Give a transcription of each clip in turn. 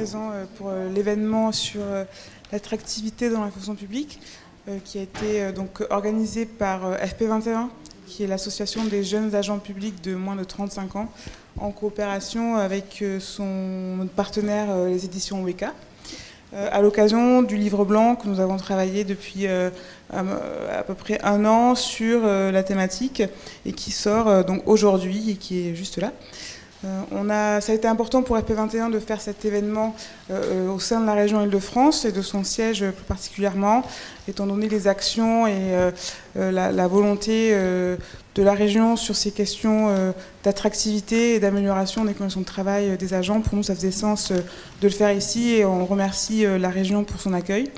présent pour l'événement sur l'attractivité dans la fonction publique qui a été donc organisé par FP21, qui est l'association des jeunes agents publics de moins de 35 ans, en coopération avec son partenaire, les éditions Weka, à l'occasion du livre blanc que nous avons travaillé depuis à peu près 1 an sur la thématique et qui sort donc aujourd'hui et qui est juste là. Ça a été important pour FP21 de faire cet événement au sein de la région Île-de-France et de son siège plus particulièrement, étant donné les actions et la volonté de la région sur ces questions d'attractivité et d'amélioration des conditions de travail des agents. Pour nous, ça faisait sens de le faire ici et on remercie la région pour son accueil.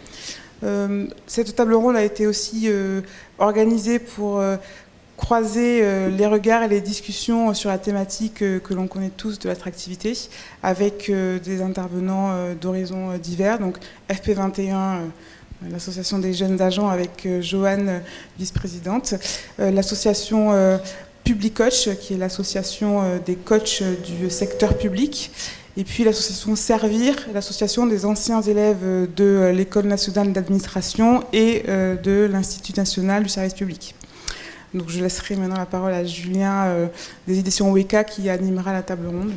Cette table ronde a été aussi organisée pour croiser les regards et les discussions sur la thématique que l'on connaît tous de l'attractivité avec des intervenants d'horizons divers, donc FP21, l'association des jeunes agents avec Joanne, vice-présidente, l'association Public Coach, qui est l'association des coachs du secteur public, et puis l'association Servir, l'association des anciens élèves de l'École nationale d'administration et de l'Institut national du service public. Donc je laisserai maintenant la parole à Julien des éditions Weka qui animera la table ronde.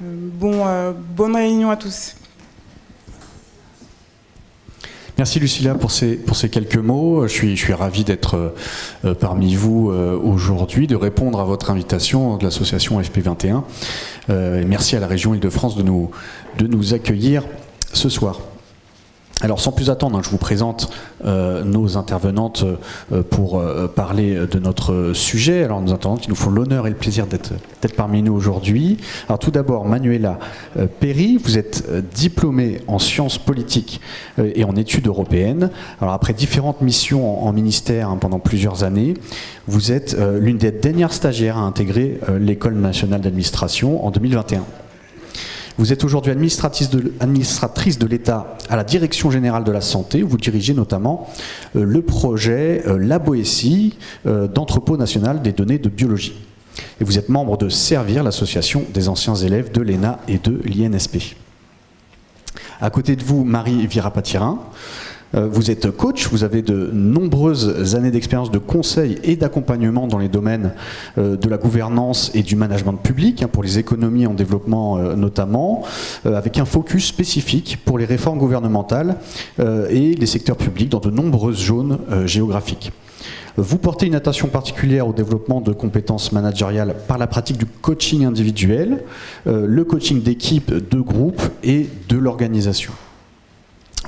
Bonne réunion à tous. Merci Lucilla pour ces quelques mots. Je suis ravi d'être parmi vous aujourd'hui, de répondre à votre invitation de l'association FP21. Merci à la région Île-de-France de nous accueillir ce soir. Alors sans plus attendre, je vous présente nos intervenantes pour parler de notre sujet. Alors nos intervenantes qui nous font l'honneur et le plaisir d'être parmi nous aujourd'hui. Alors tout d'abord, Manuela Perry, vous êtes diplômée en sciences politiques et en études européennes. Alors après différentes missions en ministère pendant plusieurs années, vous êtes l'une des dernières stagiaires à intégrer l'École nationale d'administration en 2021. Vous êtes aujourd'hui administratrice de l'État à la Direction générale de la santé, où vous dirigez notamment le projet La Boétie d'entrepôt national des données de biologie. Et vous êtes membre de Servir, l'association des anciens élèves de l'ENA et de l'INSP. À côté de vous, Marie Virapatirin. Vous êtes coach, vous avez de nombreuses années d'expérience de conseil et d'accompagnement dans les domaines de la gouvernance et du management public, pour les économies en développement notamment, avec un focus spécifique pour les réformes gouvernementales et les secteurs publics dans de nombreuses zones géographiques. Vous portez une attention particulière au développement de compétences managériales par la pratique du coaching individuel, le coaching d'équipe, de groupe et de l'organisation.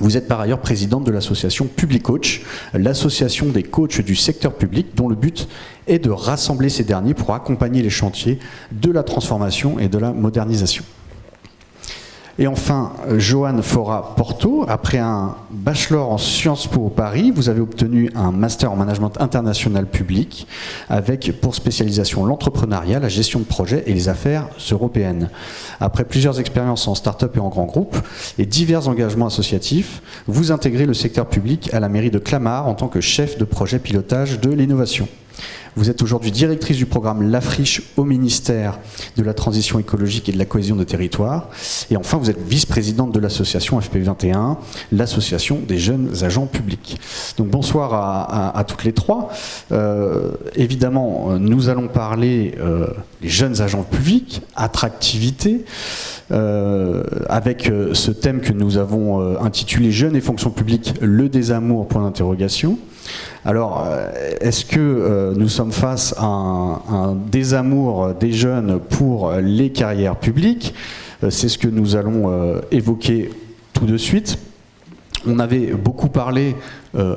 Vous êtes par ailleurs présidente de l'association Public Coach, l'association des coachs du secteur public dont le but est de rassembler ces derniers pour accompagner les chantiers de la transformation et de la modernisation. Et enfin, Joanne Fora-Porto, après un bachelor en Sciences Po Paris, vous avez obtenu un master en management international public avec pour spécialisation l'entrepreneuriat, la gestion de projet et les affaires européennes. Après plusieurs expériences en start-up et en grands groupes et divers engagements associatifs, vous intégrez le secteur public à la mairie de Clamart en tant que chef de projet pilotage de l'innovation. Vous êtes aujourd'hui directrice du programme La Friche au ministère de la Transition écologique et de la cohésion des territoires. Et enfin, vous êtes vice-présidente de l'association FP21, l'association des jeunes agents publics. Donc bonsoir à toutes les trois. Évidemment, nous allons parler des jeunes agents publics, attractivité, avec ce thème que nous avons intitulé Jeunes et fonctions publiques, le désamour, point d'interrogation. Alors, est-ce que nous sommes face à un désamour des jeunes pour les carrières publiques? C'est ce que nous allons évoquer tout de suite. On avait beaucoup parlé,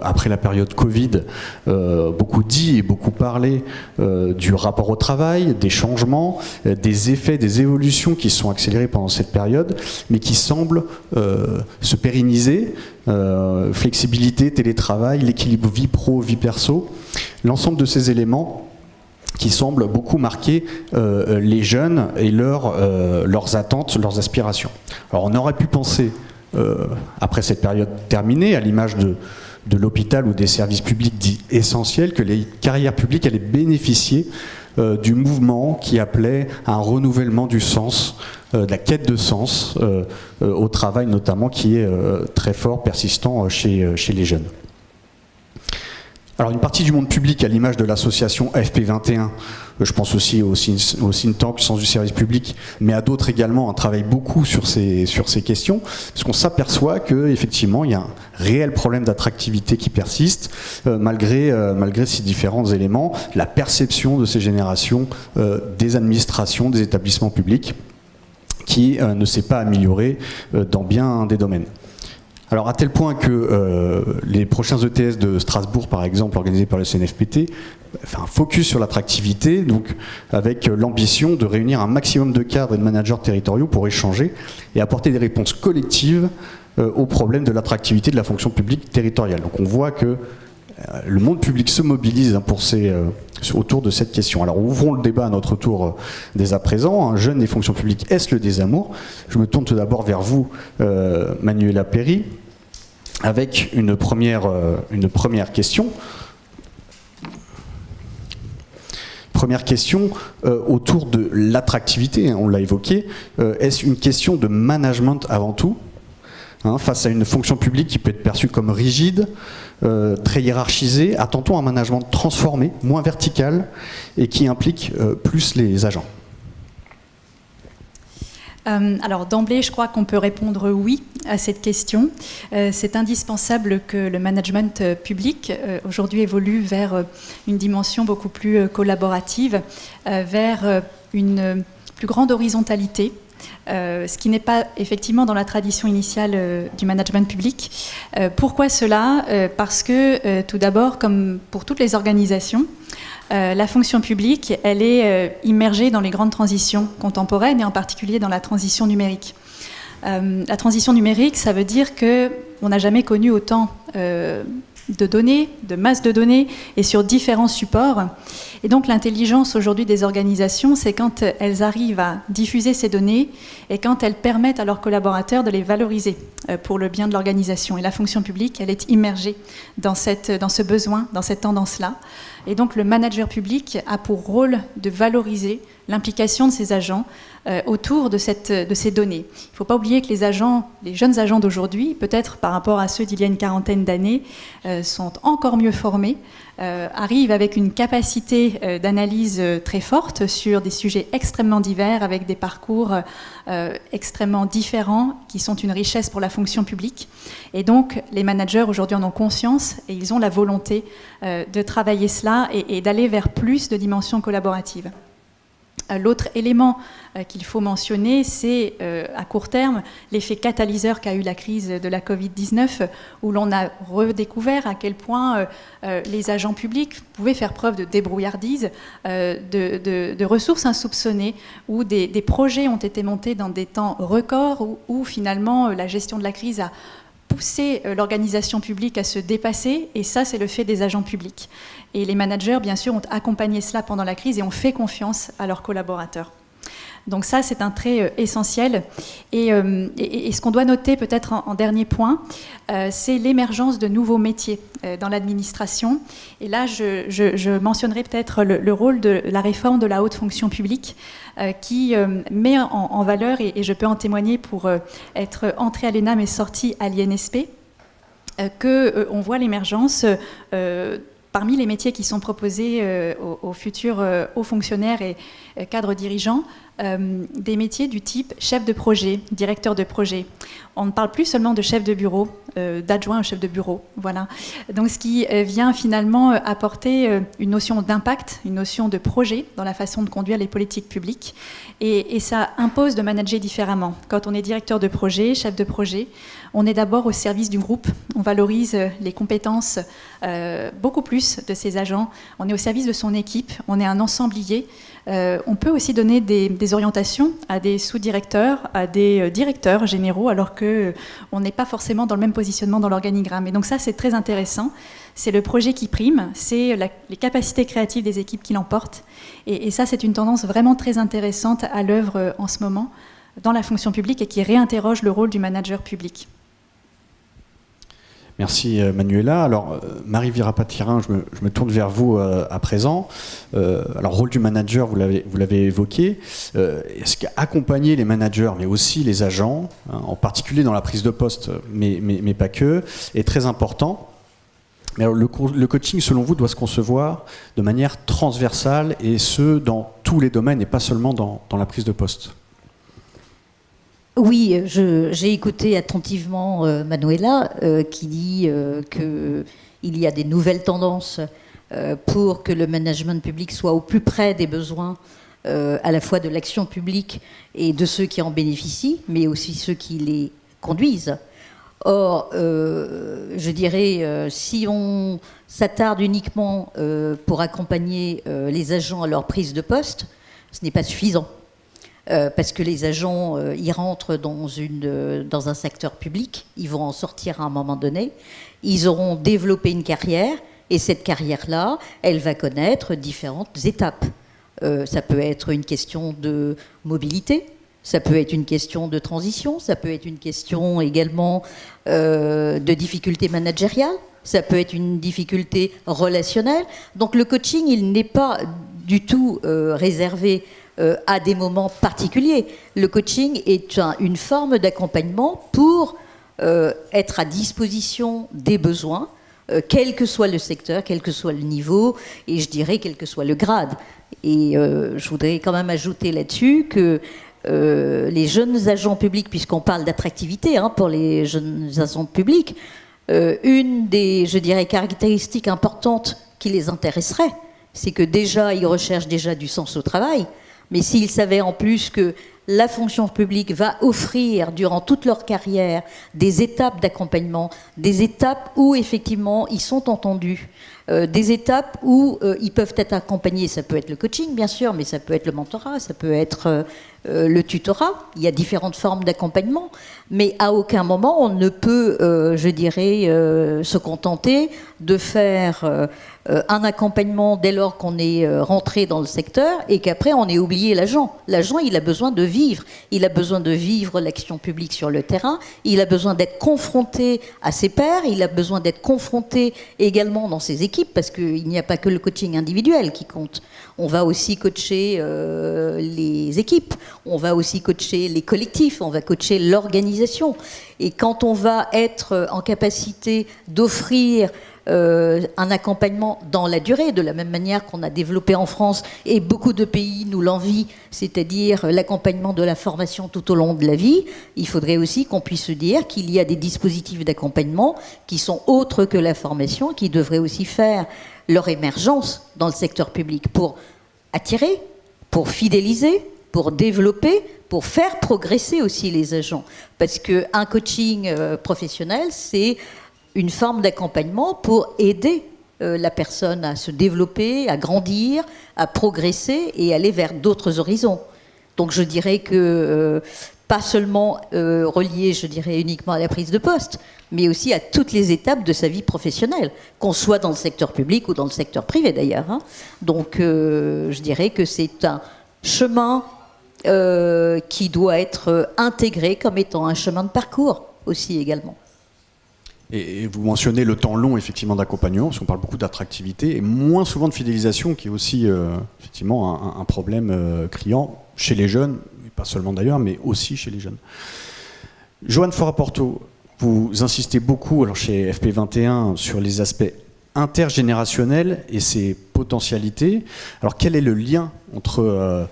après la période Covid, beaucoup dit et beaucoup parlé du rapport au travail, des changements, des effets, des évolutions qui se sont accélérées pendant cette période, mais qui semblent se pérenniser. Flexibilité, télétravail, l'équilibre vie pro, vie perso, l'ensemble de ces éléments qui semblent beaucoup marquer les jeunes et leurs attentes, leurs aspirations. Alors on aurait pu penser, après cette période terminée, à l'image de l'hôpital ou des services publics dits essentiels, que les carrières publiques allaient bénéficier du mouvement qui appelait à un renouvellement du sens, de la quête de sens au travail notamment, qui est très fort, persistant chez les jeunes. Alors une partie du monde public, à l'image de l'association FP21, je pense aussi au think tank, Sens du service public, mais à d'autres également, travaille beaucoup sur ces questions, parce qu'on s'aperçoit qu'effectivement, il y a un réel problème d'attractivité qui persiste, malgré ces différents éléments, la perception de ces générations des administrations, des établissements publics, qui ne s'est pas améliorée dans bien des domaines. Alors à tel point que les prochains ETS de Strasbourg, par exemple, organisés par le CNFPT, fait un focus sur l'attractivité, donc avec l'ambition de réunir un maximum de cadres et de managers territoriaux pour échanger et apporter des réponses collectives aux problèmes de l'attractivité de la fonction publique territoriale. Donc on voit que le monde public se mobilise autour de cette question. Alors ouvrons le débat à notre tour dès à présent. Jeunes des fonctions publiques, est-ce le désamour? Je me tourne tout d'abord vers vous, Manuela Perry, avec une première question. Première question autour de l'attractivité, on l'a évoqué. Est-ce une question de management avant tout, face à une fonction publique qui peut être perçue comme rigide, très hiérarchisée? Attend-on un management transformé, moins vertical, et qui implique plus les agents? Alors d'emblée, je crois qu'on peut répondre oui à cette question. C'est indispensable que le management public aujourd'hui évolue vers une dimension beaucoup plus collaborative, vers une plus grande horizontalité, ce qui n'est pas effectivement dans la tradition initiale du management public. Pourquoi cela? Parce que tout d'abord, comme pour toutes les organisations, la fonction publique, elle est immergée dans les grandes transitions contemporaines et en particulier dans la transition numérique. La transition numérique, ça veut dire qu'on n'a jamais connu autant de données, de masse de données et sur différents supports. Et donc l'intelligence aujourd'hui des organisations, c'est quand elles arrivent à diffuser ces données et quand elles permettent à leurs collaborateurs de les valoriser pour le bien de l'organisation. Et la fonction publique, elle est immergée dans ce besoin, dans cette tendance-là. Et donc le manager public a pour rôle de valoriser l'implication de ses agents autour de ces données. Il ne faut pas oublier que les jeunes agents d'aujourd'hui, peut-être par rapport à ceux d'il y a une quarantaine d'années, sont encore mieux formés, arrivent avec une capacité d'analyse très forte sur des sujets extrêmement divers, avec des parcours extrêmement différents, qui sont une richesse pour la fonction publique. Et donc, les managers aujourd'hui en ont conscience et ils ont la volonté de travailler cela et d'aller vers plus de dimensions collaboratives. L'autre élément qu'il faut mentionner, c'est à court terme l'effet catalyseur qu'a eu la crise de la Covid-19, où l'on a redécouvert à quel point les agents publics pouvaient faire preuve de débrouillardise, de ressources insoupçonnées, où des projets ont été montés dans des temps records, où finalement la gestion de la crise a poussé l'organisation publique à se dépasser, et ça, c'est le fait des agents publics. Et les managers, bien sûr, ont accompagné cela pendant la crise et ont fait confiance à leurs collaborateurs. Donc ça, c'est un trait essentiel. Et ce qu'on doit noter peut-être en dernier point, c'est l'émergence de nouveaux métiers dans l'administration. Et là, je mentionnerai peut-être le rôle de la réforme de la haute fonction publique qui met en valeur, et je peux en témoigner pour être entrée à l'ENAM et sortie à l'INSP, qu'on voit l'émergence parmi les métiers qui sont proposés aux futurs hauts fonctionnaires et cadres dirigeants, des métiers du type chef de projet, directeur de projet. On ne parle plus seulement de chef de bureau, d'adjoint au chef de bureau. Voilà. Donc ce qui vient finalement apporter une notion d'impact, une notion de projet dans la façon de conduire les politiques publiques. Et ça impose de manager différemment. Quand on est directeur de projet, chef de projet, on est d'abord au service du groupe. On valorise les compétences beaucoup plus de ses agents. On est au service de son équipe. On est un ensemblier. On peut aussi donner des orientations à des sous-directeurs, à des directeurs généraux, alors qu'on n'est pas forcément dans le même positionnement dans l'organigramme. Et donc ça, c'est très intéressant. C'est le projet qui prime, c'est les capacités créatives des équipes qui l'emportent. Et ça, c'est une tendance vraiment très intéressante à l'œuvre en ce moment dans la fonction publique et qui réinterroge le rôle du manager public. Merci Manuela. Alors Marie Virapatirin, je me tourne vers vous à présent. Alors rôle du manager, vous l'avez évoqué. Est-ce qu'accompagner les managers, mais aussi les agents, hein, en particulier dans la prise de poste, mais pas que, est très important. Mais alors, le coaching, selon vous, doit se concevoir de manière transversale, et ce, dans tous les domaines, et pas seulement dans la prise de poste. Oui, j'ai écouté attentivement Manuela qui dit qu'il y a des nouvelles tendances pour que le management public soit au plus près des besoins à la fois de l'action publique et de ceux qui en bénéficient, mais aussi ceux qui les conduisent. Or, je dirais, si on s'attarde uniquement pour accompagner les agents à leur prise de poste, ce n'est pas suffisant. Parce que les agents, ils rentrent dans un secteur public, ils vont en sortir à un moment donné, ils auront développé une carrière, et cette carrière-là, elle va connaître différentes étapes. Ça peut être une question de mobilité, ça peut être une question de transition, ça peut être une question également de difficultés managériales, ça peut être une difficulté relationnelle. Donc le coaching, il n'est pas du tout réservé à des moments particuliers. Le coaching est une forme d'accompagnement pour être à disposition des besoins, quel que soit le secteur, quel que soit le niveau, et je dirais quel que soit le grade. Et je voudrais quand même ajouter là-dessus que les jeunes agents publics, puisqu'on parle d'attractivité pour les jeunes agents publics, une des, je dirais, caractéristiques importantes qui les intéresserait, c'est que déjà, ils recherchent déjà du sens au travail, mais s'ils savaient en plus que la fonction publique va offrir durant toute leur carrière des étapes d'accompagnement, des étapes où effectivement ils sont entendus, des étapes où ils peuvent être accompagnés, ça peut être le coaching bien sûr, mais ça peut être le mentorat, ça peut être le tutorat, il y a différentes formes d'accompagnement, mais à aucun moment on ne peut, je dirais, se contenter de faire un accompagnement dès lors qu'on est rentré dans le secteur et qu'après on ait oublié l'agent. L'agent, il a besoin de vivre. Il a besoin de vivre l'action publique sur le terrain. Il a besoin d'être confronté à ses pairs. Il a besoin d'être confronté également dans ses équipes parce qu'il n'y a pas que le coaching individuel qui compte. On va aussi coacher les équipes. On va aussi coacher les collectifs. On va coacher l'organisation. Et quand on va être en capacité d'offrir un accompagnement dans la durée, de la même manière qu'on a développé en France, et beaucoup de pays nous l'envient, c'est-à-dire l'accompagnement de la formation tout au long de la vie, il faudrait aussi qu'on puisse se dire qu'il y a des dispositifs d'accompagnement qui sont autres que la formation, qui devraient aussi faire leur émergence dans le secteur public pour attirer, pour fidéliser, pour développer, pour faire progresser aussi les agents. Parce qu'un coaching professionnel, c'est une forme d'accompagnement pour aider la personne à se développer, à grandir, à progresser et aller vers d'autres horizons. Donc je dirais que pas seulement relié, je dirais, uniquement à la prise de poste, mais aussi à toutes les étapes de sa vie professionnelle, qu'on soit dans le secteur public ou dans le secteur privé d'ailleurs. Donc je dirais que c'est un chemin qui doit être intégré comme étant un chemin de parcours aussi également. Et vous mentionnez le temps long effectivement d'accompagnement, parce qu'on parle beaucoup d'attractivité et moins souvent de fidélisation, qui est aussi effectivement un problème criant chez les jeunes, pas seulement d'ailleurs, mais aussi chez les jeunes. Joanne Fora-Porto, vous insistez beaucoup alors chez FP21 sur les aspects intergénérationnels et ses potentialités. Alors quel est le lien entre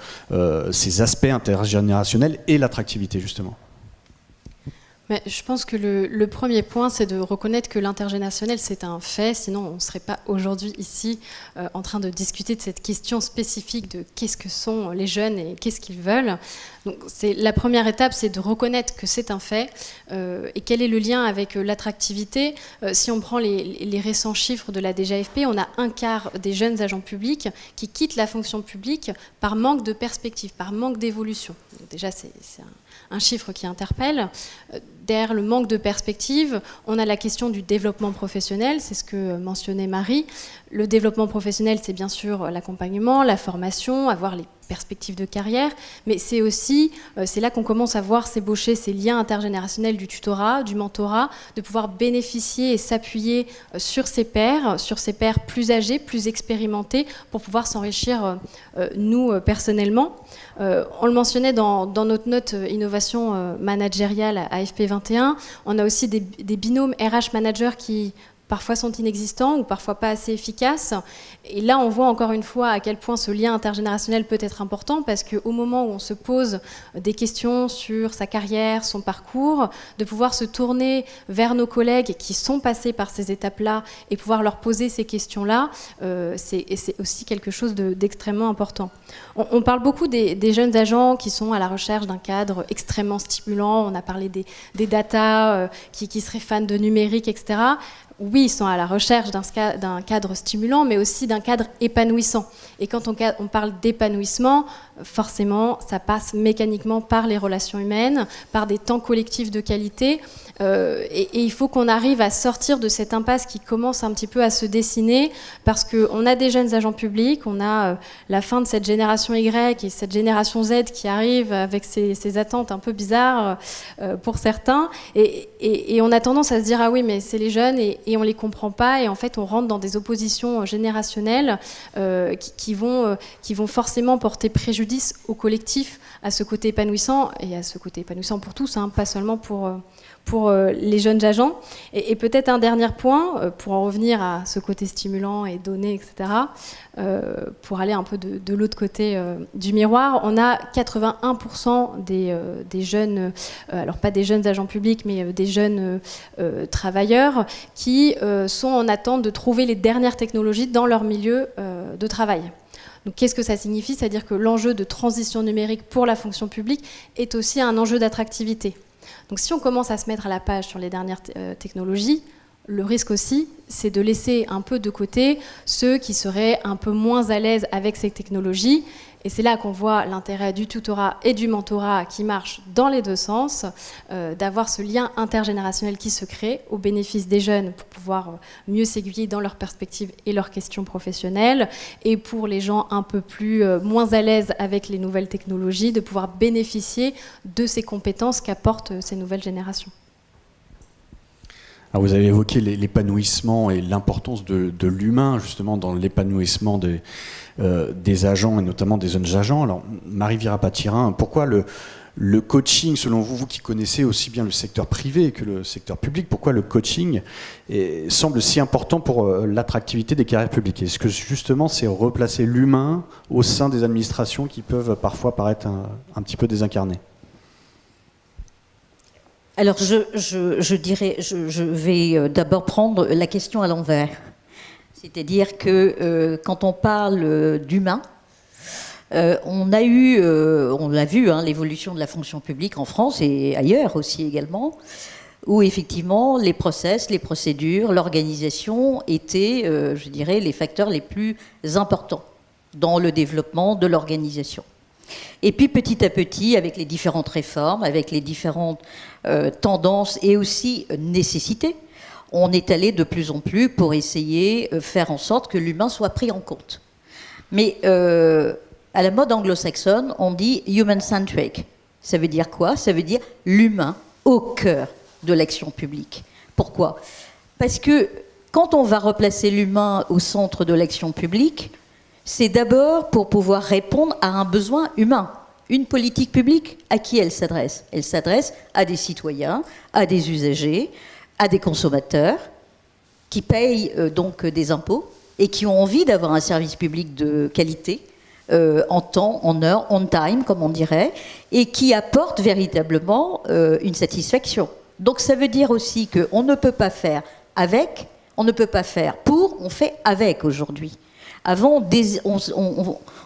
ces aspects intergénérationnels et l'attractivité justement ? Mais je pense que le premier point, c'est de reconnaître que l'intergénérationnel, c'est un fait, sinon on ne serait pas aujourd'hui ici en train de discuter de cette question spécifique de qu'est-ce que sont les jeunes et qu'est-ce qu'ils veulent. Donc la première étape, c'est de reconnaître que c'est un fait. Et quel est le lien avec l'attractivité ? Si on prend les récents chiffres de la DGAFP, on a un quart des jeunes agents publics qui quittent la fonction publique par manque de perspective, par manque d'évolution. Donc déjà, c'est un chiffre qui interpelle. Derrière le manque de perspective, on a la question du développement professionnel, c'est ce que mentionnait Marie. Le développement professionnel, c'est bien sûr l'accompagnement, la formation, avoir les perspectives de carrière, mais c'est aussi, c'est là qu'on commence à voir s'ébaucher ces liens intergénérationnels du tutorat, du mentorat, de pouvoir bénéficier et s'appuyer sur ses pairs plus âgés, plus expérimentés, pour pouvoir s'enrichir, nous, personnellement. On le mentionnait dans notre note innovation managériale à FP21, on a aussi des binômes RH managers qui parfois sont inexistants ou parfois pas assez efficaces. Et là, on voit encore une fois à quel point ce lien intergénérationnel peut être important, parce qu'au moment où on se pose des questions sur sa carrière, son parcours, de pouvoir se tourner vers nos collègues qui sont passés par ces étapes-là et pouvoir leur poser ces questions-là, c'est aussi quelque chose d'extrêmement important. On parle beaucoup des jeunes agents qui sont à la recherche d'un cadre extrêmement stimulant. On a parlé des data qui seraient fans de numérique, etc. Oui, ils sont à la recherche d'un cadre stimulant, mais aussi d'un cadre épanouissant. Et quand on parle d'épanouissement, forcément, ça passe mécaniquement par les relations humaines, par des temps collectifs de qualité. Et il faut qu'on arrive à sortir de cette impasse qui commence un petit peu à se dessiner, parce qu'on a des jeunes agents publics, on a la fin de cette génération Y et cette génération Z qui arrive avec ses attentes un peu bizarres pour certains. Et on a tendance à se dire « Ah oui, mais c'est les jeunes » et on ne les comprend pas. Et en fait, on rentre dans des oppositions générationnelles qui vont forcément porter préjudice au collectif, à ce côté épanouissant, et à ce côté épanouissant pour tous, hein, pas seulement pour les jeunes agents. Et peut-être un dernier point, pour en revenir à ce côté stimulant et donné, etc., pour aller un peu de l'autre côté du miroir, on a 81% des jeunes, alors pas des jeunes agents publics, mais des jeunes travailleurs qui sont en attente de trouver les dernières technologies dans leur milieu de travail. Donc, qu'est-ce que ça signifie? C'est-à-dire que l'enjeu de transition numérique pour la fonction publique est aussi un enjeu d'attractivité. Donc si on commence à se mettre à la page sur les dernières technologies, le risque aussi, c'est de laisser un peu de côté ceux qui seraient un peu moins à l'aise avec ces technologies. Et c'est là qu'on voit l'intérêt du tutorat et du mentorat qui marchent dans les deux sens, d'avoir ce lien intergénérationnel qui se crée au bénéfice des jeunes pour pouvoir mieux s'aiguiller dans leurs perspectives et leurs questions professionnelles, et pour les gens un peu moins à l'aise avec les nouvelles technologies, de pouvoir bénéficier de ces compétences qu'apportent ces nouvelles générations. Alors vous avez évoqué l'épanouissement et l'importance de l'humain, justement, dans l'épanouissement des agents, et notamment des jeunes agents. Alors, Marie Virapatirin, pourquoi le coaching, selon vous, vous qui connaissez aussi bien le secteur privé que le secteur public, pourquoi le coaching semble si important pour l'attractivité des carrières publiques? Est-ce que justement c'est replacer l'humain au sein des administrations qui peuvent parfois paraître un petit peu désincarnées? Alors, je dirais, je vais d'abord prendre la question à l'envers. C'est-à-dire que quand on parle d'humain, on l'a vu, hein, l'évolution de la fonction publique en France et ailleurs aussi également, où effectivement les process, les procédures, l'organisation étaient, je dirais, les facteurs les plus importants dans le développement de l'organisation. Et puis petit à petit, avec les différentes réformes, avec les différentes tendances et aussi nécessités, on est allé de plus en plus pour essayer de faire en sorte que l'humain soit pris en compte. Mais à la mode anglo-saxonne, on dit human-centric. Ça veut dire quoi? Ça veut dire l'humain au cœur de l'action publique. Pourquoi? Parce que quand on va replacer l'humain au centre de l'action publique, c'est d'abord pour pouvoir répondre à un besoin humain. Une politique publique, à qui elle s'adresse? Elle s'adresse à des citoyens, à des usagers, à des consommateurs qui payent donc des impôts et qui ont envie d'avoir un service public de qualité, en temps, en heure, on time, comme on dirait, et qui apportent véritablement une satisfaction. Donc ça veut dire aussi qu'on ne peut pas faire avec, on ne peut pas faire pour, on fait avec aujourd'hui. Avant,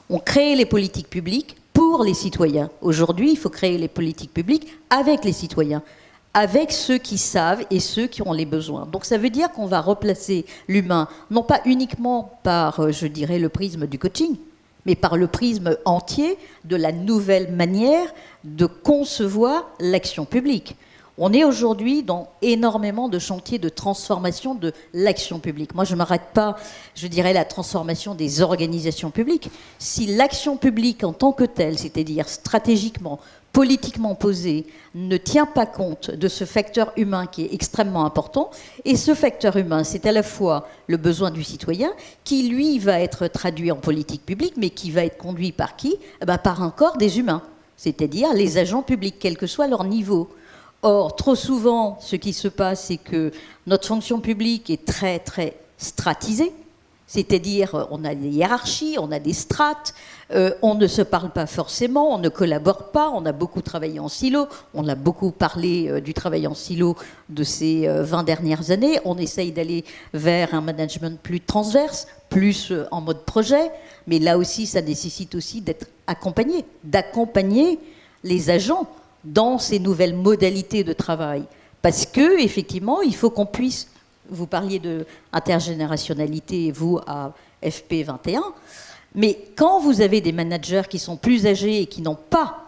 on créait les politiques publiques pour les citoyens. Aujourd'hui, il faut créer les politiques publiques avec les citoyens, avec ceux qui savent et ceux qui ont les besoins. Donc ça veut dire qu'on va replacer l'humain, non pas uniquement par, je dirais, le prisme du coaching, mais par le prisme entier de la nouvelle manière de concevoir l'action publique. On est aujourd'hui dans énormément de chantiers de transformation de l'action publique. Moi, je ne m'arrête pas, je dirais, la transformation des organisations publiques. Si l'action publique en tant que telle, c'est-à-dire stratégiquement, politiquement posée, ne tient pas compte de ce facteur humain qui est extrêmement important, et ce facteur humain, c'est à la fois le besoin du citoyen, qui, lui, va être traduit en politique publique, mais qui va être conduit par qui ? Par un corps des humains, c'est-à-dire les agents publics, quel que soit leur niveau. Or, trop souvent, ce qui se passe, c'est que notre fonction publique est très, très stratisée, c'est-à-dire on a des hiérarchies, on a des strates, on ne se parle pas forcément, on ne collabore pas, on a beaucoup travaillé en silo, on a beaucoup parlé du travail en silo de ces 20 dernières années, on essaye d'aller vers un management plus transverse, plus en mode projet, mais là aussi, ça nécessite aussi d'être accompagné, d'accompagner les agents dans ces nouvelles modalités de travail. Parce que, effectivement, il faut qu'on puisse, vous parliez d'intergénérationnalité, vous, à FP21, mais quand vous avez des managers qui sont plus âgés et qui n'ont pas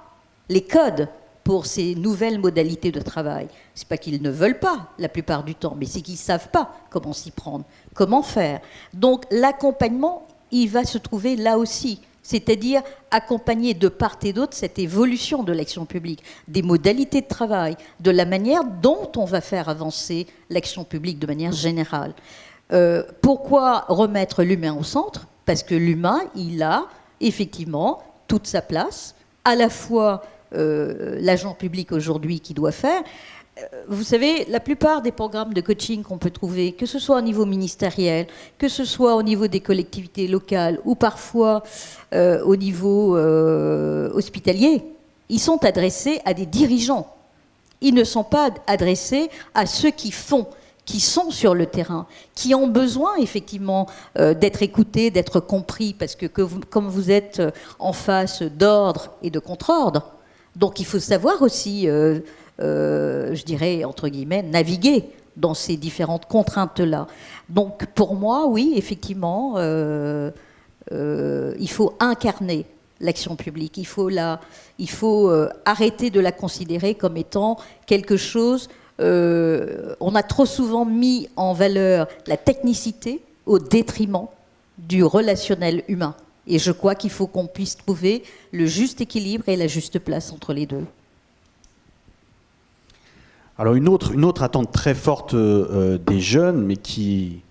les codes pour ces nouvelles modalités de travail, c'est pas qu'ils ne veulent pas, la plupart du temps, mais c'est qu'ils ne savent pas comment s'y prendre, comment faire. Donc, l'accompagnement, il va se trouver là aussi. C'est-à-dire accompagner de part et d'autre cette évolution de l'action publique, des modalités de travail, de la manière dont on va faire avancer l'action publique de manière générale. Pourquoi remettre l'humain au centre ? Parce que l'humain, il a effectivement toute sa place, à la fois l'agent public aujourd'hui qui doit faire. Vous savez, la plupart des programmes de coaching qu'on peut trouver, que ce soit au niveau ministériel, que ce soit au niveau des collectivités locales ou parfois au niveau hospitalier, ils sont adressés à des dirigeants. Ils ne sont pas adressés à ceux qui font, qui sont sur le terrain, qui ont besoin effectivement d'être écoutés, d'être compris, parce que comme vous êtes en face d'ordre et de contre-ordre, donc il faut savoir aussi... je dirais, entre guillemets, naviguer dans ces différentes contraintes-là. Donc, pour moi, oui, effectivement, il faut incarner l'action publique. Il faut arrêter de la considérer comme étant quelque chose... on a trop souvent mis en valeur la technicité au détriment du relationnel humain. Et je crois qu'il faut qu'on puisse trouver le juste équilibre et la juste place entre les deux. Alors une autre attente très forte des jeunes, mais qui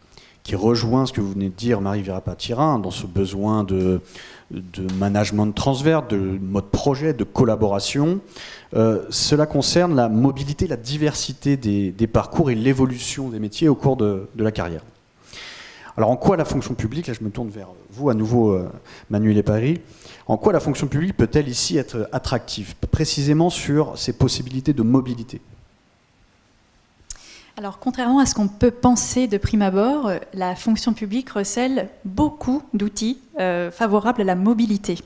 rejoint ce que vous venez de dire, Marie Virapatirin, dans ce besoin de management transverse, de mode projet, de collaboration. Cela concerne la mobilité, la diversité des parcours et l'évolution des métiers au cours de la carrière. Alors en quoi la fonction publique, là je me tourne vers vous à nouveau, Manuela Pari, en quoi la fonction publique peut-elle ici être attractive, précisément sur ses possibilités de mobilité ? Alors, contrairement à ce qu'on peut penser de prime abord, la fonction publique recèle beaucoup d'outils favorables à la mobilité.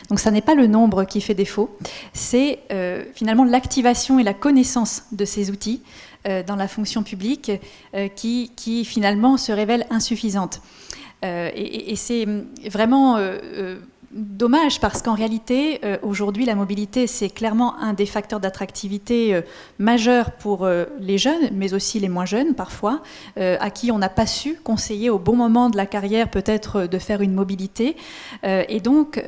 Donc, ça n'est pas le nombre qui fait défaut, c'est finalement l'activation et la connaissance de ces outils dans la fonction publique qui finalement se révèle insuffisante. Et c'est vraiment... dommage parce qu'en réalité, aujourd'hui, la mobilité, c'est clairement un des facteurs d'attractivité majeurs pour les jeunes, mais aussi les moins jeunes parfois, à qui on n'a pas su conseiller au bon moment de la carrière peut-être de faire une mobilité. Et donc,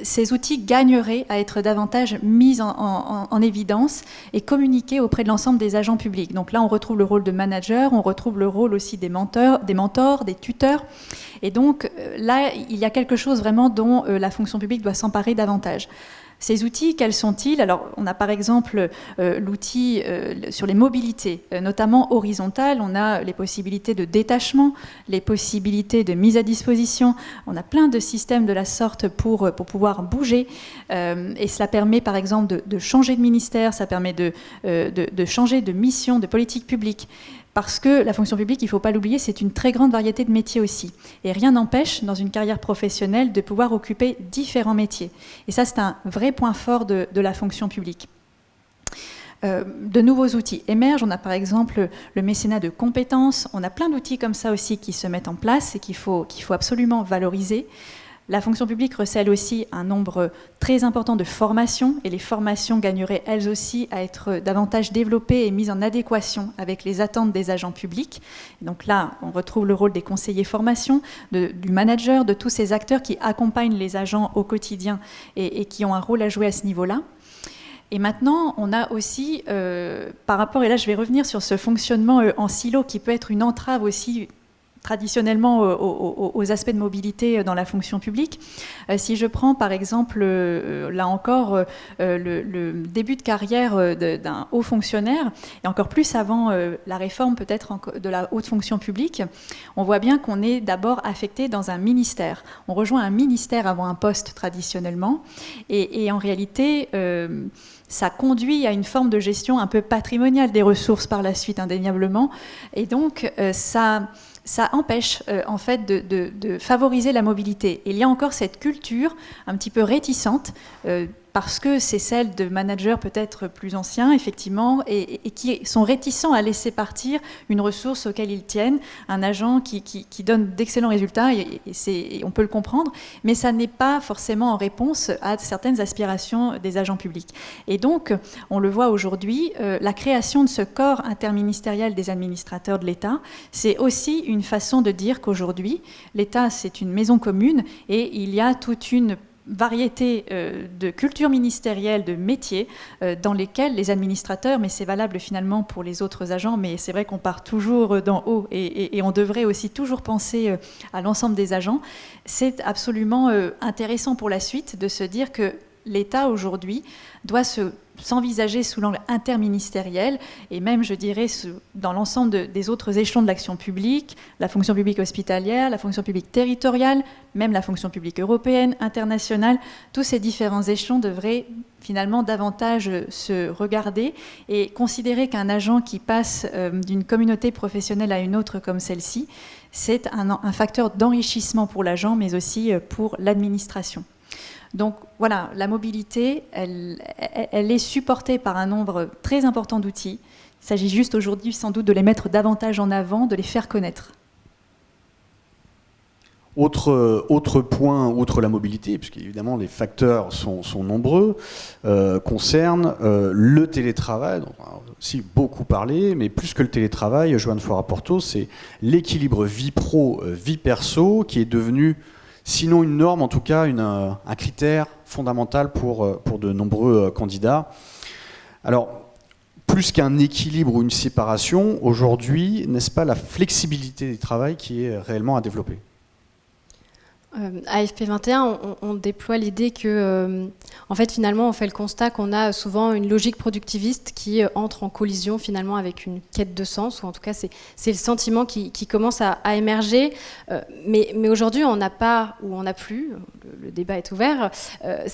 ces outils gagneraient à être davantage mis en évidence et communiqués auprès de l'ensemble des agents publics. Donc là, on retrouve le rôle de manager, on retrouve le rôle aussi des mentors, des tuteurs. Et donc là, il y a quelque chose vraiment dont la fonction publique doit s'emparer davantage. Ces outils, quels sont-ils ? Alors, on a par exemple l'outil sur les mobilités, notamment horizontales. On a les possibilités de détachement, les possibilités de mise à disposition. On a plein de systèmes de la sorte pour pouvoir bouger. Et cela permet, par exemple, de changer de ministère, ça permet de changer de mission, de politique publique. Parce que la fonction publique, il ne faut pas l'oublier, c'est une très grande variété de métiers aussi. Et rien n'empêche, dans une carrière professionnelle, de pouvoir occuper différents métiers. Et ça, c'est un vrai point fort de la fonction publique. De nouveaux outils émergent. On a par exemple le mécénat de compétences. On a plein d'outils comme ça aussi qui se mettent en place et qu'il faut absolument valoriser. La fonction publique recèle aussi un nombre très important de formations, et les formations gagneraient elles aussi à être davantage développées et mises en adéquation avec les attentes des agents publics. Et donc là, on retrouve le rôle des conseillers formation, du manager, de tous ces acteurs qui accompagnent les agents au quotidien et qui ont un rôle à jouer à ce niveau-là. Et maintenant, on a aussi, par rapport, et là je vais revenir sur ce fonctionnement en silo qui peut être une entrave aussi traditionnellement aux aspects de mobilité dans la fonction publique. Si je prends par exemple, là encore, le début de carrière d'un haut fonctionnaire, et encore plus avant la réforme peut-être de la haute fonction publique, on voit bien qu'on est d'abord affecté dans un ministère. On rejoint un ministère avant un poste traditionnellement, et en réalité, ça conduit à une forme de gestion un peu patrimoniale des ressources par la suite, indéniablement, et donc ça empêche en fait de favoriser la mobilité. Et il y a encore cette culture un petit peu réticente, parce que c'est celle de managers peut-être plus anciens, effectivement, et qui sont réticents à laisser partir une ressource auquel ils tiennent, un agent qui donne d'excellents résultats, et on peut le comprendre, mais ça n'est pas forcément en réponse à certaines aspirations des agents publics. Et donc, on le voit aujourd'hui, la création de ce corps interministériel des administrateurs de l'État, c'est aussi une façon de dire qu'aujourd'hui, l'État, c'est une maison commune, et il y a toute une variété de cultures ministérielles, de métiers dans lesquels les administrateurs, mais c'est valable finalement pour les autres agents, mais c'est vrai qu'on part toujours d'en haut et on devrait aussi toujours penser à l'ensemble des agents. C'est absolument intéressant pour la suite de se dire que l'État aujourd'hui doit s'envisager sous l'angle interministériel et même, je dirais, dans l'ensemble des autres échelons de l'action publique, la fonction publique hospitalière, la fonction publique territoriale, même la fonction publique européenne, internationale. Tous ces différents échelons devraient finalement davantage se regarder et considérer qu'un agent qui passe d'une communauté professionnelle à une autre comme celle-ci, c'est un facteur d'enrichissement pour l'agent, mais aussi pour l'administration. Donc voilà, la mobilité, elle est supportée par un nombre très important d'outils. Il s'agit juste aujourd'hui sans doute de les mettre davantage en avant, de les faire connaître. Autre point, outre la mobilité, puisqu'évidemment les facteurs sont nombreux, concernent le télétravail, dont on a aussi beaucoup parlé, mais plus que le télétravail, Joanne Flora-Porto, c'est l'équilibre vie pro, vie perso qui est devenu, sinon une norme, en tout cas un critère fondamental pour de nombreux candidats. Alors, plus qu'un équilibre ou une séparation, aujourd'hui, n'est-ce pas la flexibilité du travail qui est réellement à développer ? À FP21, on déploie l'idée que, en fait, finalement, on fait le constat qu'on a souvent une logique productiviste qui entre en collision finalement avec une quête de sens, ou en tout cas, c'est le sentiment qui commence à émerger. Mais aujourd'hui, on n'a pas, ou on n'a plus, le débat est ouvert,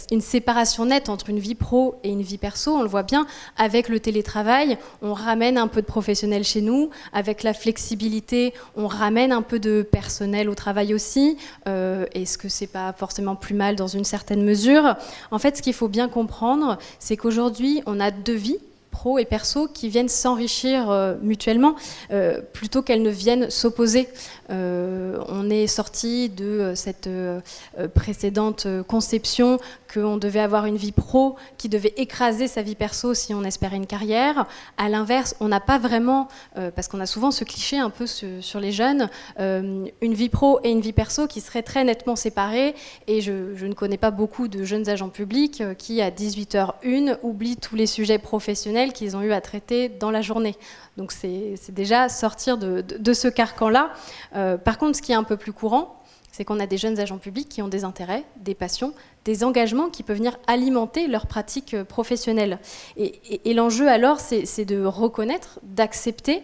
une séparation nette entre une vie pro et une vie perso. On le voit bien avec le télétravail, on ramène un peu de professionnel chez nous. Avec la flexibilité, on ramène un peu de personnel au travail aussi. Est-ce que c'est pas forcément plus mal dans une certaine mesure ? En fait, ce qu'il faut bien comprendre, c'est qu'aujourd'hui, on a deux vies, pro et perso, qui viennent s'enrichir mutuellement, plutôt qu'elles ne viennent s'opposer. On est sorti de cette précédente conception qu'on devait avoir une vie pro qui devait écraser sa vie perso si on espérait une carrière. À l'inverse, on n'a pas vraiment, parce qu'on a souvent ce cliché un peu sur les jeunes, une vie pro et une vie perso qui seraient très nettement séparées. Et je ne connais pas beaucoup de jeunes agents publics qui, à 18h01, oublient tous les sujets professionnels qu'ils ont eu à traiter dans la journée. Donc c'est déjà sortir de ce carcan-là. Par contre, ce qui est un peu plus courant, c'est qu'on a des jeunes agents publics qui ont des intérêts, des passions, des engagements qui peuvent venir alimenter leur pratique professionnelle. Et l'enjeu alors, c'est de reconnaître, d'accepter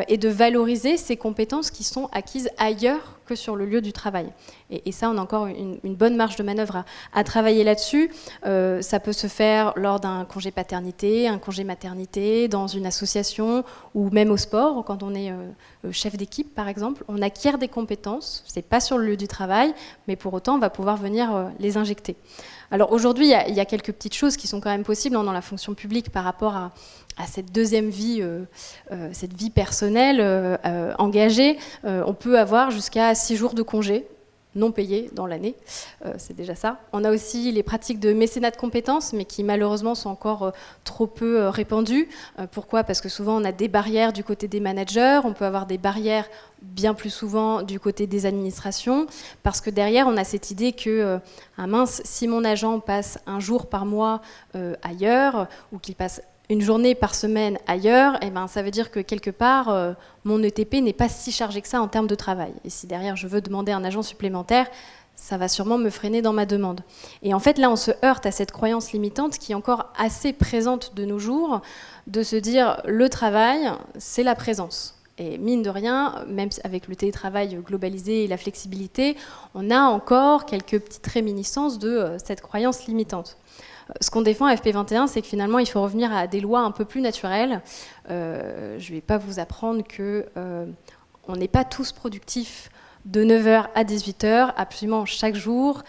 et de valoriser ces compétences qui sont acquises ailleurs que sur le lieu du travail. Et ça, on a encore une bonne marge de manœuvre à travailler là-dessus. Ça peut se faire lors d'un congé paternité, un congé maternité, dans une association ou même au sport, quand on est chef d'équipe par exemple. On acquiert des compétences, c'est pas sur le lieu du travail, mais pour autant, on va pouvoir venir les injecter. Alors aujourd'hui, il y a quelques petites choses qui sont quand même possibles dans la fonction publique par rapport à cette deuxième vie, cette vie personnelle engagée. On peut avoir jusqu'à 6 jours de congé. non payés dans l'année, c'est déjà ça. On a aussi les pratiques de mécénat de compétences, mais qui malheureusement sont encore trop peu répandues. Pourquoi ? Parce que souvent on a des barrières du côté des managers, on peut avoir des barrières bien plus souvent du côté des administrations, parce que derrière on a cette idée que, mince, si mon agent passe un jour par mois ailleurs, ou qu'il passe une journée par semaine ailleurs, eh ben, ça veut dire que quelque part, mon ETP n'est pas si chargé que ça en termes de travail. Et si derrière je veux demander un agent supplémentaire, ça va sûrement me freiner dans ma demande. Et en fait, là, on se heurte à cette croyance limitante qui est encore assez présente de nos jours, de se dire le travail, c'est la présence. Et mine de rien, même avec le télétravail globalisé et la flexibilité, on a encore quelques petites réminiscences de cette croyance limitante. Ce qu'on défend à FP21, c'est que finalement, il faut revenir à des lois un peu plus naturelles. Je ne vais pas vous apprendre qu'on n'est pas tous productifs de 9h à 18h, absolument chaque jour,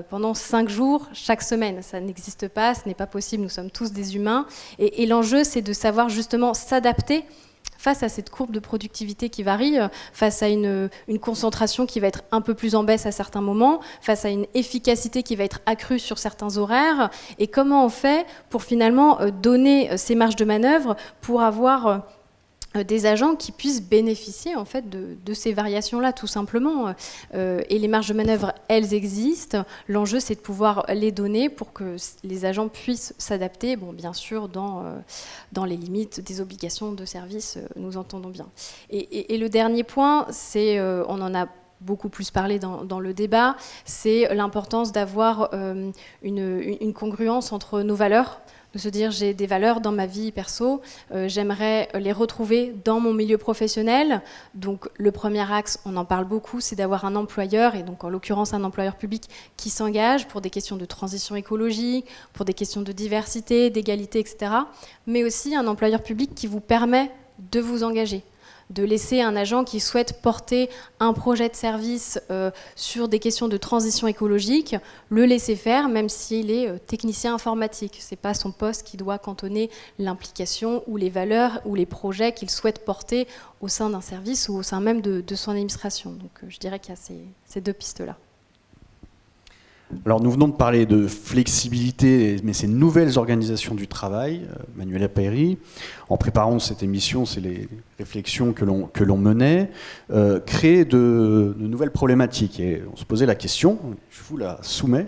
pendant 5 jours, chaque semaine. Ça n'existe pas, ce n'est pas possible, nous sommes tous des humains. Et l'enjeu, c'est de savoir justement s'adapter face à cette courbe de productivité qui varie, face à une concentration qui va être un peu plus en baisse à certains moments, face à une efficacité qui va être accrue sur certains horaires, et comment on fait pour finalement donner ces marges de manœuvre pour avoir des agents qui puissent bénéficier en fait de ces variations-là, tout simplement. Et les marges de manœuvre, elles existent. L'enjeu, c'est de pouvoir les donner pour que les agents puissent s'adapter, bon, bien sûr, dans les limites des obligations de service, nous entendons bien. Et le dernier point, c'est, on en a beaucoup plus parlé dans le débat, c'est l'importance d'avoir une congruence entre nos valeurs, de se dire j'ai des valeurs dans ma vie perso, j'aimerais les retrouver dans mon milieu professionnel. Donc le premier axe, on en parle beaucoup, c'est d'avoir un employeur, et donc en l'occurrence un employeur public qui s'engage pour des questions de transition écologique, pour des questions de diversité, d'égalité, etc. Mais aussi un employeur public qui vous permet de vous engager, de laisser un agent qui souhaite porter un projet de service sur des questions de transition écologique, le laisser faire, même s'il est technicien informatique. Ce n'est pas son poste qui doit cantonner l'implication ou les valeurs ou les projets qu'il souhaite porter au sein d'un service ou au sein même de son administration. Donc je dirais qu'il y a ces deux pistes-là. Alors nous venons de parler de flexibilité, mais ces nouvelles organisations du travail, Manuela Peyri, en préparant cette émission, c'est les réflexions que l'on menait, créent de nouvelles problématiques. Et on se posait la question, je vous la soumets,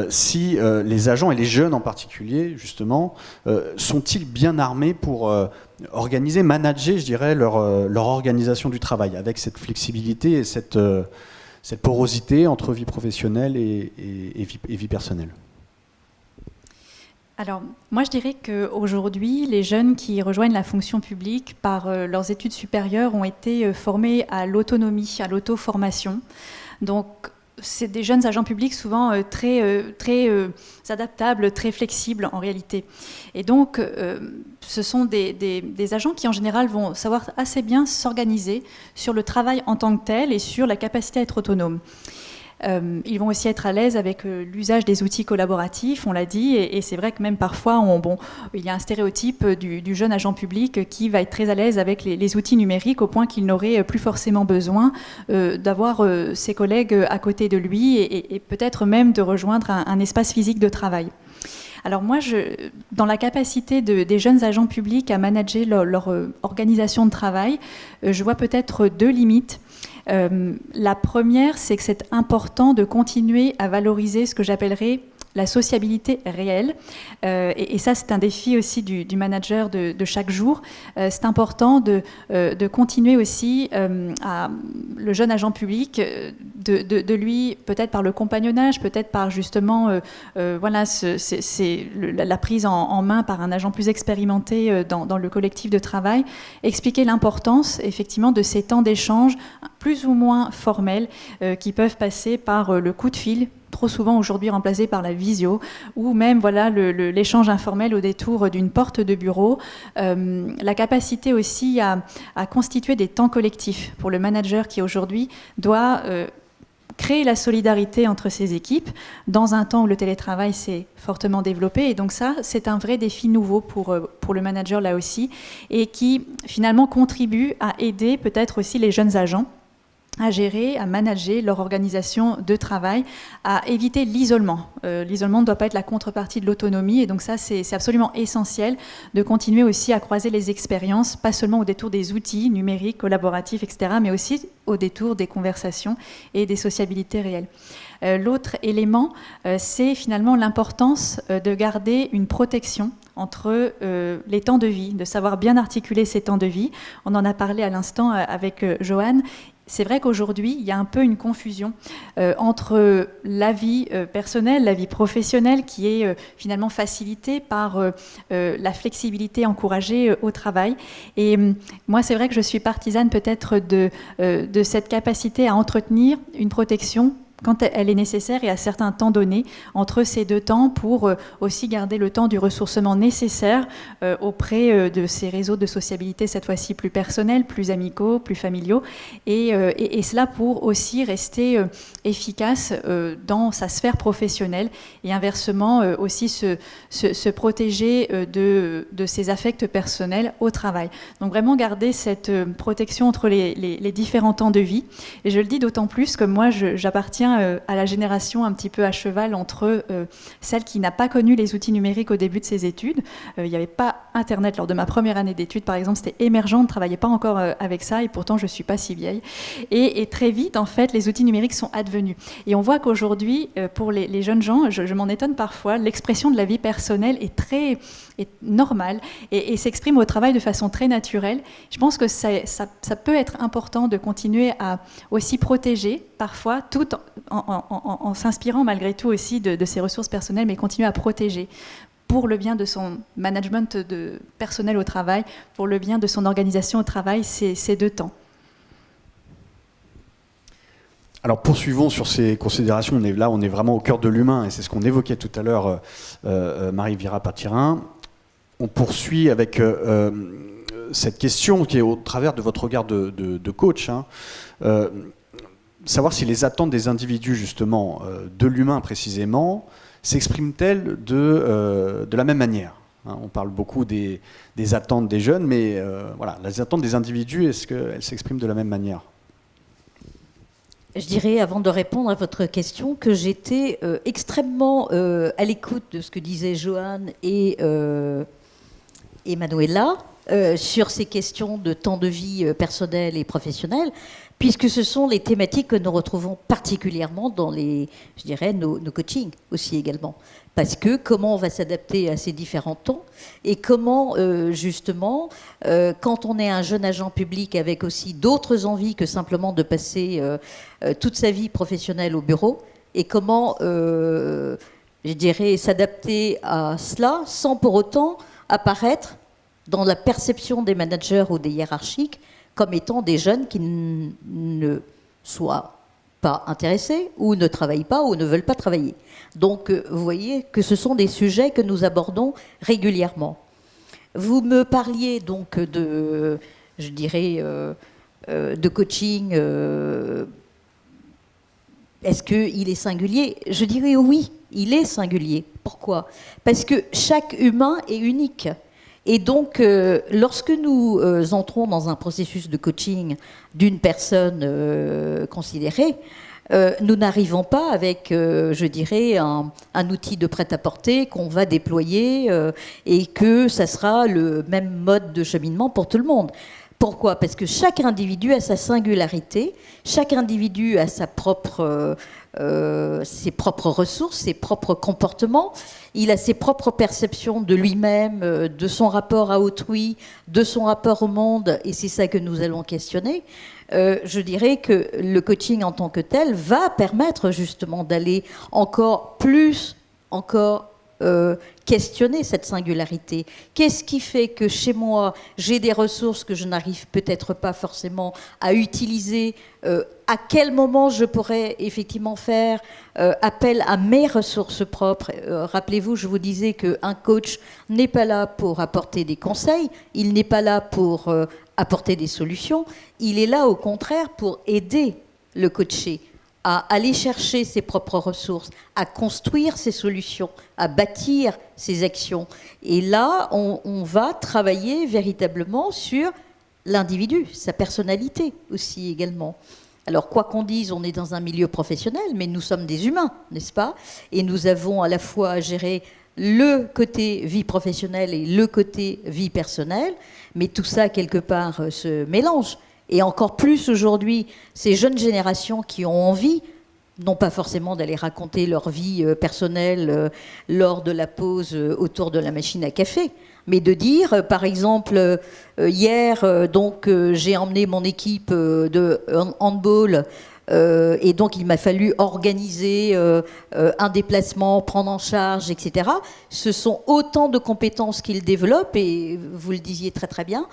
si les agents, et les jeunes en particulier, justement, sont-ils bien armés pour organiser, manager, je dirais, leur organisation du travail, avec cette flexibilité et cette porosité entre vie professionnelle et vie personnelle? Alors, moi je dirais qu'aujourd'hui, les jeunes qui rejoignent la fonction publique par leurs études supérieures ont été formés à l'autonomie, à l'auto-formation. Donc, c'est des jeunes agents publics souvent très adaptables, très flexibles en réalité. Et donc, ce sont des agents qui en général vont savoir assez bien s'organiser sur le travail en tant que tel et sur la capacité à être autonome. Ils vont aussi être à l'aise avec l'usage des outils collaboratifs, on l'a dit, et c'est vrai que même parfois, il y a un stéréotype du jeune agent public qui va être très à l'aise avec les outils numériques au point qu'il n'aurait plus forcément besoin d'avoir ses collègues à côté de lui et peut-être même de rejoindre un espace physique de travail. Alors moi, dans la capacité des jeunes agents publics à manager leur organisation de travail, je vois peut-être deux limites. La première, c'est que c'est important de continuer à valoriser ce que j'appellerais la sociabilité réelle. Et ça, c'est un défi aussi du manager de chaque jour. C'est important de continuer aussi le jeune agent public, de lui, peut-être par le compagnonnage, peut-être par justement la prise en main par un agent plus expérimenté dans le collectif de travail, expliquer l'importance effectivement de ces temps d'échange plus ou moins formels qui peuvent passer par le coup de fil, trop souvent aujourd'hui remplacé par la visio, ou même l'échange informel au détour d'une porte de bureau. La capacité aussi à constituer des temps collectifs pour le manager qui aujourd'hui doit créer la solidarité entre ses équipes dans un temps où le télétravail s'est fortement développé. Et donc ça, c'est un vrai défi nouveau pour le manager là aussi, et qui finalement contribue à aider peut-être aussi les jeunes agents à gérer, à manager leur organisation de travail, à éviter l'isolement. L'isolement ne doit pas être la contrepartie de l'autonomie, et donc ça, c'est absolument essentiel de continuer aussi à croiser les expériences, pas seulement au détour des outils numériques, collaboratifs, etc., mais aussi au détour des conversations et des sociabilités réelles. L'autre élément, c'est finalement l'importance de garder une protection entre les temps de vie, de savoir bien articuler ces temps de vie. On en a parlé à l'instant avec Joanne. C'est vrai qu'aujourd'hui, il y a un peu une confusion entre la vie personnelle, la vie professionnelle, qui est finalement facilitée par la flexibilité encouragée au travail. Et moi, c'est vrai que je suis partisane peut-être de cette capacité à entretenir une protection quand elle est nécessaire et à certains temps donnés entre ces deux temps pour aussi garder le temps du ressourcement nécessaire auprès de ces réseaux de sociabilité, cette fois-ci plus personnels, plus amicaux, plus familiaux, et cela pour aussi rester efficace dans sa sphère professionnelle et inversement aussi se protéger de ses affects personnels au travail. Donc vraiment garder cette protection entre les différents temps de vie. Et je le dis d'autant plus que moi, j'appartiens à la génération un petit peu à cheval entre celle qui n'a pas connu les outils numériques au début de ses études. Il n'y avait pas Internet lors de ma première année d'études, par exemple, c'était émergent, on ne travaillait pas encore avec ça, et pourtant je ne suis pas si vieille. Et très vite, en fait, les outils numériques sont advenus. Et on voit qu'aujourd'hui, pour les jeunes gens, je m'en étonne parfois, l'expression de la vie personnelle est normale et s'exprime au travail de façon très naturelle. Je pense que ça peut être important de continuer à aussi protéger parfois, tout en s'inspirant malgré tout aussi de ses ressources personnelles, mais continuer à protéger pour le bien de son management personnel au travail, pour le bien de son organisation au travail, ces deux temps. Alors poursuivons sur ces considérations. On est vraiment au cœur de l'humain, et c'est ce qu'on évoquait tout à l'heure, Marie-Vira Patirin. On poursuit avec cette question qui est au travers de votre regard de coach, savoir si les attentes des individus, justement, de l'humain précisément, s'expriment-elles de la même manière. On parle beaucoup des attentes des jeunes, mais voilà, les attentes des individus, est-ce qu'elles s'expriment de la même manière ? Je dirais, avant de répondre à votre question, que j'étais extrêmement à l'écoute de ce que disaient Joanne et Manuela sur ces questions de temps de vie personnel et professionnel, puisque ce sont les thématiques que nous retrouvons particulièrement dans nos coachings aussi également. Parce que comment on va s'adapter à ces différents temps et comment, justement, quand on est un jeune agent public avec aussi d'autres envies que simplement de passer toute sa vie professionnelle au bureau, et comment, s'adapter à cela sans pour autant apparaître dans la perception des managers ou des hiérarchiques comme étant des jeunes qui ne soient pas intéressés ou ne travaillent pas ou ne veulent pas travailler. Donc, vous voyez que ce sont des sujets que nous abordons régulièrement. Vous me parliez donc de coaching. Est-ce qu'il est singulier ? Je dirais oui, il est singulier. Pourquoi ? Parce que chaque humain est unique. Et donc, lorsque nous entrons dans un processus de coaching d'une personne considérée, nous n'arrivons pas avec, un outil de prêt-à-porter qu'on va déployer et que ça sera le même mode de cheminement pour tout le monde. Pourquoi ? Parce que chaque individu a sa singularité, chaque individu a ses propres ressources, ses propres comportements, il a ses propres perceptions de lui-même, de son rapport à autrui, de son rapport au monde, et c'est ça que nous allons questionner. Je dirais que le coaching en tant que tel va permettre justement d'aller encore questionner cette singularité. Qu'est-ce qui fait que chez moi, j'ai des ressources que je n'arrive peut-être pas forcément à utiliser ? À quel moment je pourrais effectivement faire appel à mes ressources propres ? Rappelez-vous, je vous disais qu'un coach n'est pas là pour apporter des conseils, il n'est pas là pour apporter des solutions, il est là au contraire pour aider le coaché à aller chercher ses propres ressources, à construire ses solutions, à bâtir ses actions. Et là, on va travailler véritablement sur l'individu, sa personnalité aussi également. Alors, quoi qu'on dise, on est dans un milieu professionnel, mais nous sommes des humains, n'est-ce pas? Et nous avons à la fois à gérer le côté vie professionnelle et le côté vie personnelle, mais tout ça, quelque part, se mélange. Et encore plus aujourd'hui, ces jeunes générations qui ont envie, non pas forcément d'aller raconter leur vie personnelle lors de la pause autour de la machine à café, mais de dire, par exemple, hier, donc j'ai emmené mon équipe de handball et donc il m'a fallu organiser un déplacement, prendre en charge, etc. Ce sont autant de compétences qu'il développe, et vous le disiez très très bien,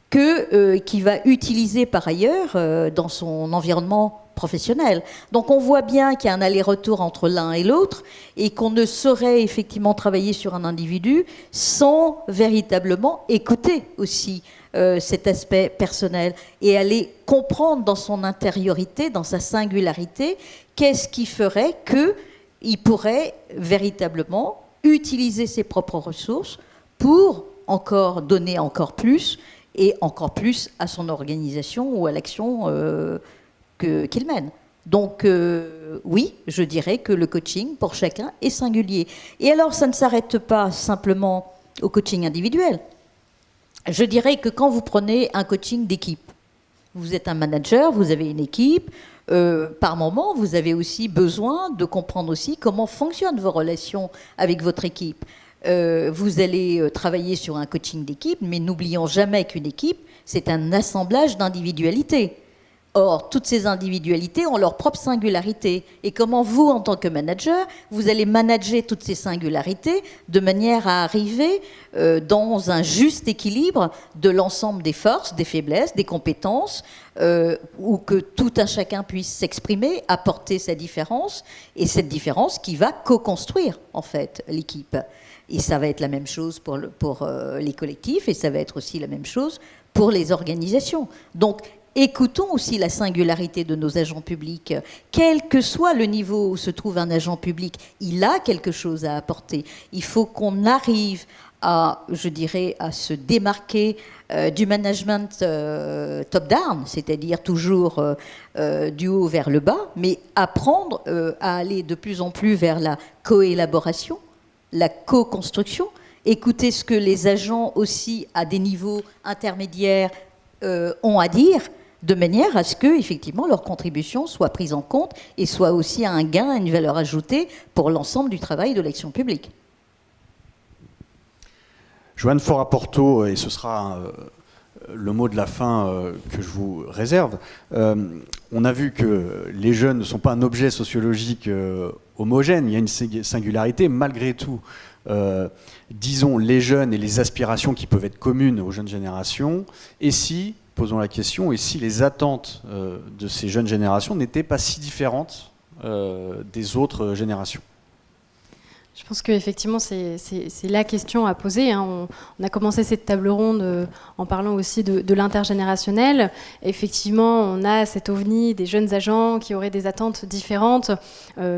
qu'il va utiliser par ailleurs dans son environnement professionnel. Donc on voit bien qu'il y a un aller-retour entre l'un et l'autre, et qu'on ne saurait effectivement travailler sur un individu sans véritablement écouter aussi cet aspect personnel et aller comprendre dans son intériorité, dans sa singularité, qu'est-ce qui ferait qu'il pourrait véritablement utiliser ses propres ressources pour encore donner encore plus, et encore plus à son organisation ou à l'action qu'il mène. Donc oui, je dirais que le coaching pour chacun est singulier. Et alors ça ne s'arrête pas simplement au coaching individuel. Je dirais que quand vous prenez un coaching d'équipe, vous êtes un manager, vous avez une équipe, par moment vous avez aussi besoin de comprendre aussi comment fonctionnent vos relations avec votre équipe. Vous allez travailler sur un coaching d'équipe, mais n'oublions jamais qu'une équipe, c'est un assemblage d'individualités. Or, toutes ces individualités ont leur propre singularité. Et comment vous, en tant que manager, vous allez manager toutes ces singularités de manière à arriver dans un juste équilibre de l'ensemble des forces, des faiblesses, des compétences, où que tout un chacun puisse s'exprimer, apporter sa différence, et cette différence qui va co-construire, en fait, l'équipe. Et ça va être la même chose pour les collectifs, et ça va être aussi la même chose pour les organisations. Donc, écoutons aussi la singularité de nos agents publics. Quel que soit le niveau où se trouve un agent public, il a quelque chose à apporter. Il faut qu'on arrive à, je dirais, à se démarquer du management top-down, c'est-à-dire toujours du haut vers le bas, mais apprendre à aller de plus en plus vers la coélaboration, la co-construction, écouter ce que les agents aussi à des niveaux intermédiaires ont à dire, de manière à ce que, effectivement, leur contribution soit prise en compte et soit aussi un gain, une valeur ajoutée pour l'ensemble du travail de l'action publique. Joanne Fora-Porto, et ce sera le mot de la fin que je vous réserve. On a vu que les jeunes ne sont pas un objet sociologique homogène, il y a une singularité. Malgré tout, disons, les jeunes et les aspirations qui peuvent être communes aux jeunes générations, et si, posons la question, et si les attentes de ces jeunes générations n'étaient pas si différentes des autres générations? Je pense qu'effectivement, c'est la question à poser. Hein. On a commencé cette table ronde en parlant aussi de l'intergénérationnel. Effectivement, on a cet ovni des jeunes agents qui auraient des attentes différentes,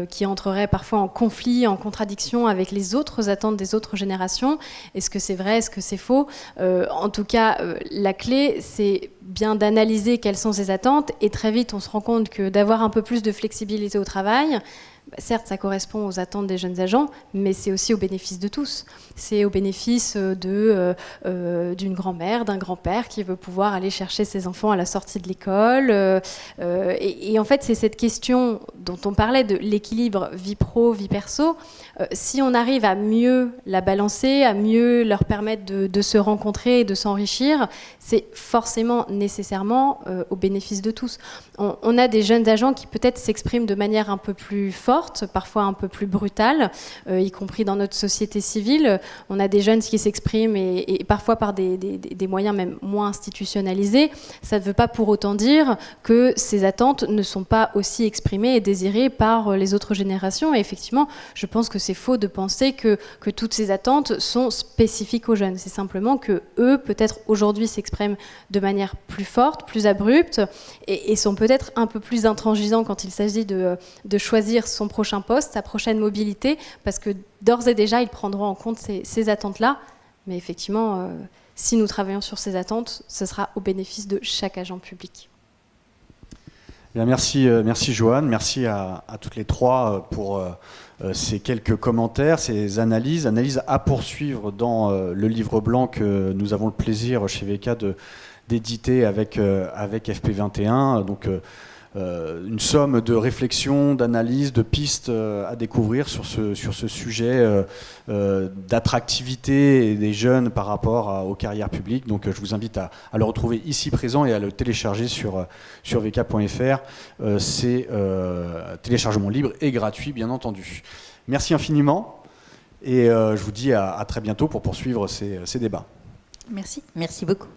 qui entreraient parfois en conflit, en contradiction avec les autres attentes des autres générations. Est-ce que c'est vrai? Est-ce que c'est faux? En tout cas, la clé, c'est bien d'analyser quelles sont ces attentes. Et très vite, on se rend compte que d'avoir un peu plus de flexibilité au travail, certes, ça correspond aux attentes des jeunes agents, mais c'est aussi au bénéfice de tous. C'est au bénéfice d'une grand-mère, d'un grand-père qui veut pouvoir aller chercher ses enfants à la sortie de l'école. Et en fait, c'est cette question dont on parlait de l'équilibre vie pro, vie perso. Si on arrive à mieux la balancer, à mieux leur permettre de se rencontrer et de s'enrichir, c'est forcément, nécessairement au bénéfice de tous. On a des jeunes agents qui peut-être s'expriment de manière un peu plus forte, parfois un peu plus brutale, y compris dans notre société civile. On a des jeunes qui s'expriment et parfois par des moyens même moins institutionnalisés. Ça ne veut pas pour autant dire que ces attentes ne sont pas aussi exprimées et désirées par les autres générations. Et effectivement, je pense que c'est faux de penser que toutes ces attentes sont spécifiques aux jeunes. C'est simplement que eux, peut-être aujourd'hui, s'expriment de manière plus forte, plus abrupte et sont peut-être un peu plus intransigeants quand il s'agit de choisir son prochain poste, sa prochaine mobilité, parce que d'ores et déjà, ils prendront en compte ces attentes-là. Mais effectivement, si nous travaillons sur ces attentes, ce sera au bénéfice de chaque agent public. Bien, merci Joanne, merci à toutes les trois pour ces quelques commentaires, ces analyses à poursuivre dans le livre blanc que nous avons le plaisir chez VK d'éditer avec FP21. Donc une somme de réflexions, d'analyses, de pistes à découvrir sur ce sujet d'attractivité des jeunes par rapport aux carrières publiques. Donc je vous invite à le retrouver ici présent et à le télécharger sur vk.fr. C'est téléchargement libre et gratuit, bien entendu. Merci infiniment et je vous dis à très bientôt pour poursuivre ces débats. Merci. Merci beaucoup.